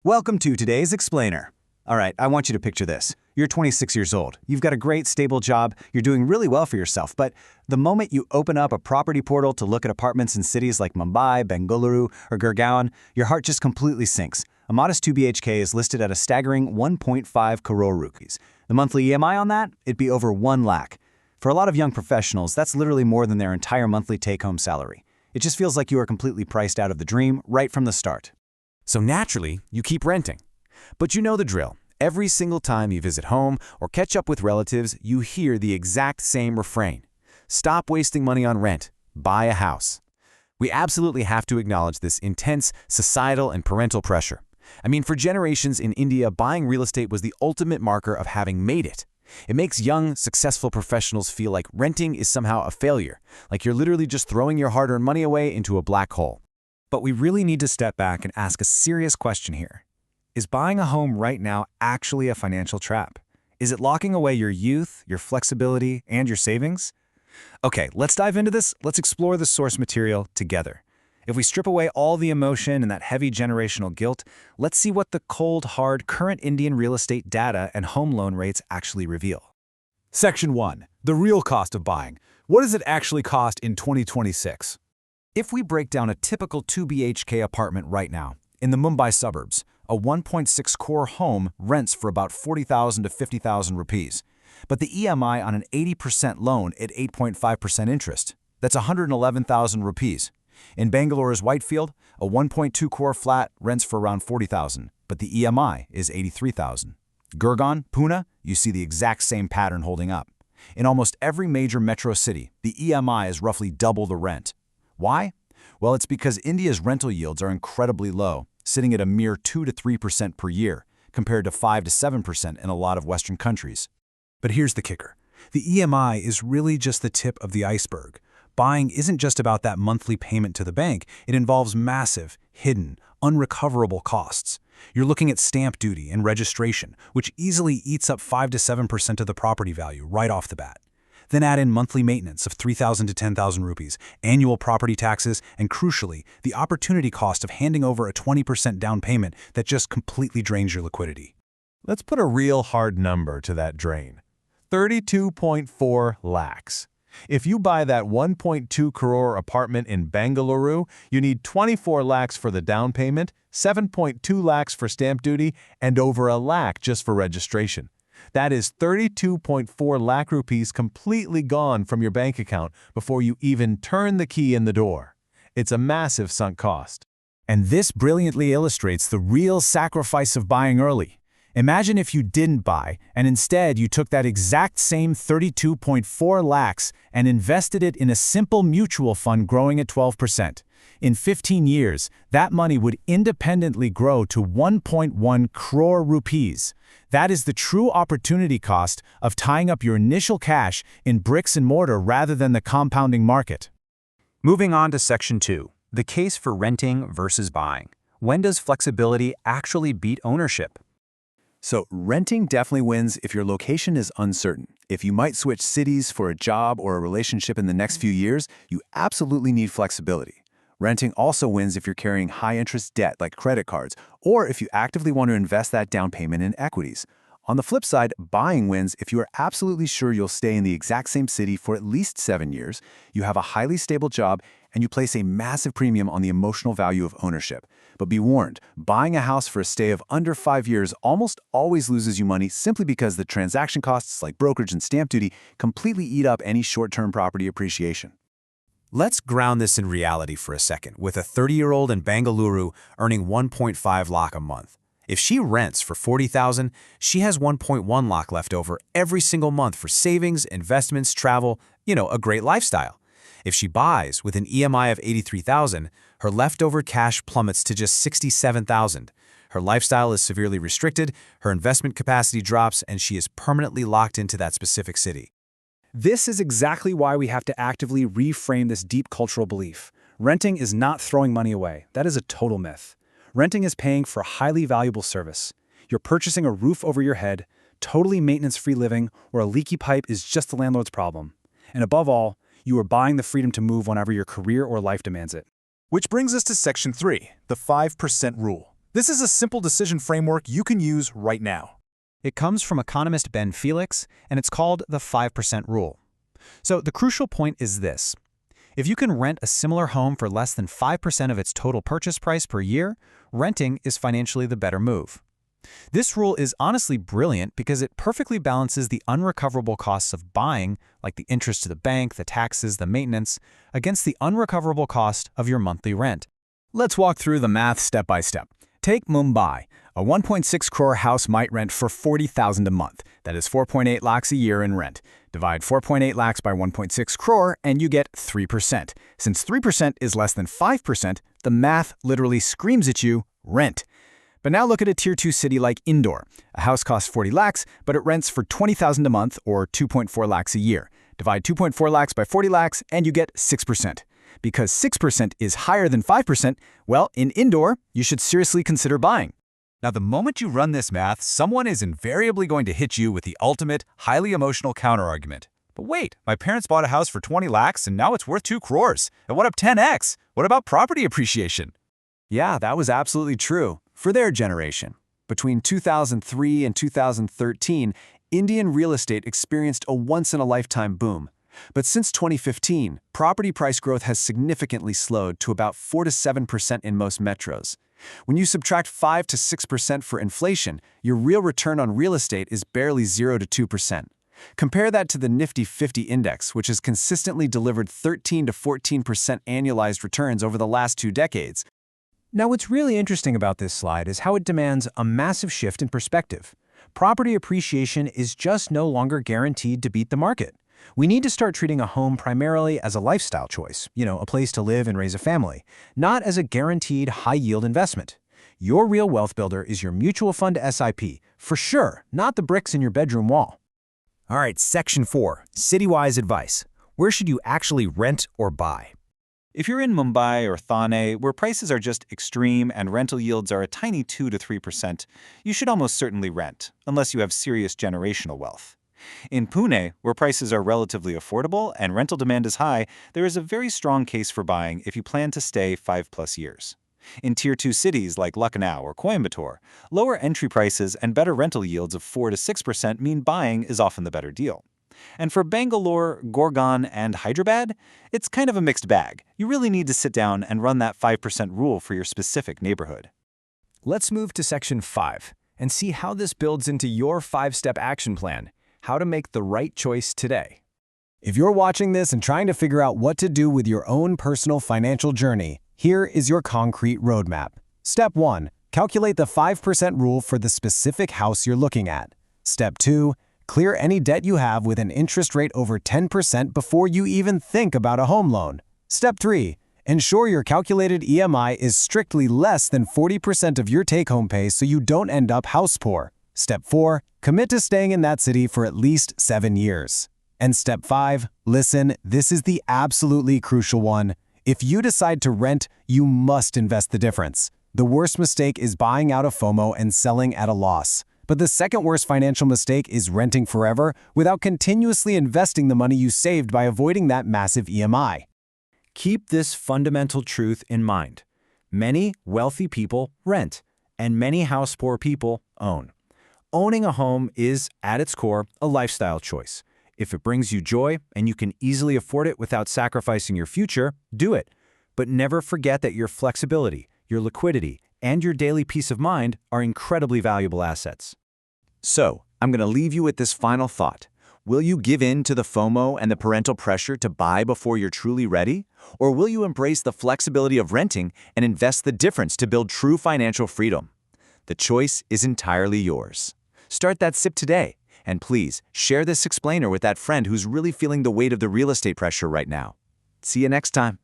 Welcome to today's Explainer. All right, I want you to picture this. You're 26 years old. You've got a great, stable job. You're doing really well for yourself. But the moment you open up a property portal to look at apartments in cities like Mumbai, Bengaluru, or Gurgaon, your heart just completely sinks. A modest 2 BHK is listed at a staggering 1.5 crore rupees. The monthly EMI on that? It'd be over 1 lakh. For a lot of young professionals, that's literally more than their entire monthly take-home salary. It just feels like you are completely priced out of the dream right from the start. So naturally, you keep renting. But you know the drill. Every single time you visit home or catch up with relatives, you hear the exact same refrain. Stop wasting money on rent. Buy a house. We absolutely have to acknowledge this intense societal and parental pressure. I mean, for generations in India, buying real estate was the ultimate marker of having made it. It makes young, successful professionals feel like renting is somehow a failure, like you're literally just throwing your hard-earned money away into a black hole. But we really need to step back and ask a serious question here. Is buying a home right now actually a financial trap? Is it locking away your youth, your flexibility, and your savings? Okay, let's dive into this. Let's explore the source material together. If we strip away all the emotion and that heavy generational guilt, let's see what the cold, hard, current Indian real estate data and home loan rates actually reveal. Section 1. The real cost of buying. What does it actually cost in 2026? If we break down a typical 2 BHK apartment right now, in the Mumbai suburbs, a 1.6 crore home rents for about 40,000 to 50,000 rupees. But the EMI on an 80% loan at 8.5% interest, that's 111,000 rupees. In Bangalore's Whitefield, a 1.2 crore flat rents for around 40,000, but the EMI is 83,000. Gurgaon, Pune, you see the exact same pattern holding up. In almost every major metro city, the EMI is roughly double the rent. Why? Well, it's because India's rental yields are incredibly low, sitting at a mere 2 to 3% per year, compared to 5 to 7% in a lot of Western countries. But here's the kicker. The EMI is really just the tip of the iceberg. Buying isn't just about that monthly payment to the bank. It involves massive, hidden, unrecoverable costs. You're looking at stamp duty and registration, which easily eats up 5 to 7% of the property value right off the bat. Then add in monthly maintenance of 3,000 to 10,000 rupees, annual property taxes, and crucially, the opportunity cost of handing over a 20% down payment that just completely drains your liquidity. Let's put a real hard number to that drain. 32.4 lakhs. If you buy that 1.2 crore apartment in Bengaluru, you need 24 lakhs for the down payment, 7.2 lakhs for stamp duty, and over a lakh just for registration. That is 32.4 lakh rupees completely gone from your bank account before you even turn the key in the door. It's a massive sunk cost. And this brilliantly illustrates the real sacrifice of buying early. Imagine if you didn't buy, and instead you took that exact same 32.4 lakhs and invested it in a simple mutual fund growing at 12%. In 15 years, that money would independently grow to 1.1 crore rupees. That is the true opportunity cost of tying up your initial cash in bricks and mortar rather than the compounding market. Moving on to Section 2, the case for renting versus buying. When does flexibility actually beat ownership? So renting definitely wins if your location is uncertain. If you might switch cities for a job or a relationship in the next few years, you absolutely need flexibility. Renting also wins if you're carrying high-interest debt like credit cards, or if you actively want to invest that down payment in equities. On the flip side, buying wins if you are absolutely sure you'll stay in the exact same city for at least 7 years, you have a highly stable job, and you place a massive premium on the emotional value of ownership. But be warned, buying a house for a stay of under 5 years almost always loses you money simply because the transaction costs like brokerage and stamp duty completely eat up any short-term property appreciation. Let's ground this in reality for a second, with a 30-year-old in Bengaluru earning 1.5 lakh a month. If she rents for 40,000, she has 1.1 lakh left over every single month for savings, investments, travel, a great lifestyle. If she buys with an EMI of 83,000, her leftover cash plummets to just 67,000. Her lifestyle is severely restricted, her investment capacity drops, and she is permanently locked into that specific city. This is exactly why we have to actively reframe this deep cultural belief. Renting is not throwing money away. That is a total myth. Renting is paying for a highly valuable service. You're purchasing a roof over your head, totally maintenance-free living, or a leaky pipe is just the landlord's problem. And above all, you are buying the freedom to move whenever your career or life demands it. Which brings us to Section 3, the 5% rule. This is a simple decision framework you can use right now. It comes from economist Ben Felix, and it's called the 5% rule. So the crucial point is this. If you can rent a similar home for less than 5% of its total purchase price per year, renting is financially the better move. This rule is honestly brilliant because it perfectly balances the unrecoverable costs of buying, like the interest to the bank, the taxes, the maintenance, against the unrecoverable cost of your monthly rent. Let's walk through the math step by step. Take Mumbai. A 1.6 crore house might rent for 40,000 a month. That is 4.8 lakhs a year in rent. Divide 4.8 lakhs by 1.6 crore and you get 3%. Since 3% is less than 5%, the math literally screams at you, rent. But now look at a tier 2 city like Indore. A house costs 40 lakhs, but it rents for 20,000 a month or 2.4 lakhs a year. Divide 2.4 lakhs by 40 lakhs and you get 6%. Because 6% is higher than 5%, well, in Indore, you should seriously consider buying. Now, the moment you run this math, someone is invariably going to hit you with the ultimate, highly emotional counterargument. But wait, my parents bought a house for 20 lakhs and now it's worth 2 crores. And what up 10x? What about property appreciation? Yeah, that was absolutely true. For their generation. Between 2003 and 2013, Indian real estate experienced a once-in-a-lifetime boom. But since 2015, property price growth has significantly slowed to about 4 to 7% in most metros. When you subtract 5 to 6% for inflation, your real return on real estate is barely 0 to 2%. Compare that to the Nifty 50 index, which has consistently delivered 13 to 14% annualized returns over the last 2 decades. Now, what's really interesting about this slide is how it demands a massive shift in perspective. Property appreciation is just no longer guaranteed to beat the market. We need to start treating a home primarily as a lifestyle choice, a place to live and raise a family, not as a guaranteed high-yield investment. Your real wealth builder is your mutual fund SIP, for sure, not the bricks in your bedroom wall. All right, Section 4, City-wise advice. Where should you actually rent or buy? If you're in Mumbai or Thane, where prices are just extreme and rental yields are a tiny 2 to 3%, you should almost certainly rent, unless you have serious generational wealth. In Pune, where prices are relatively affordable and rental demand is high, there is a very strong case for buying if you plan to stay 5+ years. In Tier 2 cities like Lucknow or Coimbatore, lower entry prices and better rental yields of 4 to 6% mean buying is often the better deal. And for Bangalore, Gurgaon, and Hyderabad, it's kind of a mixed bag. You really need to sit down and run that 5% rule for your specific neighborhood. Let's move to Section 5 and see how this builds into your 5-step action plan, how to make the right choice today. If you're watching this and trying to figure out what to do with your own personal financial journey, here is your concrete roadmap. Step 1. Calculate the 5% rule for the specific house you're looking at. Step 2. Clear any debt you have with an interest rate over 10% before you even think about a home loan. Step 3. Ensure your calculated EMI is strictly less than 40% of your take-home pay so you don't end up house poor. Step 4. Commit to staying in that city for at least 7 years. And Step 5. Listen, this is the absolutely crucial one. If you decide to rent, you must invest the difference. The worst mistake is buying out of FOMO and selling at a loss. But the second worst financial mistake is renting forever without continuously investing the money you saved by avoiding that massive EMI. Keep this fundamental truth in mind. Many wealthy people rent, and many house-poor people own. Owning a home is, at its core, a lifestyle choice. If it brings you joy and you can easily afford it without sacrificing your future, do it. But never forget that your flexibility, your liquidity, and your daily peace of mind are incredibly valuable assets. So, I'm going to leave you with this final thought. Will you give in to the FOMO and the parental pressure to buy before you're truly ready? Or will you embrace the flexibility of renting and invest the difference to build true financial freedom? The choice is entirely yours. Start that sip today, and please share this explainer with that friend who's really feeling the weight of the real estate pressure right now. See you next time.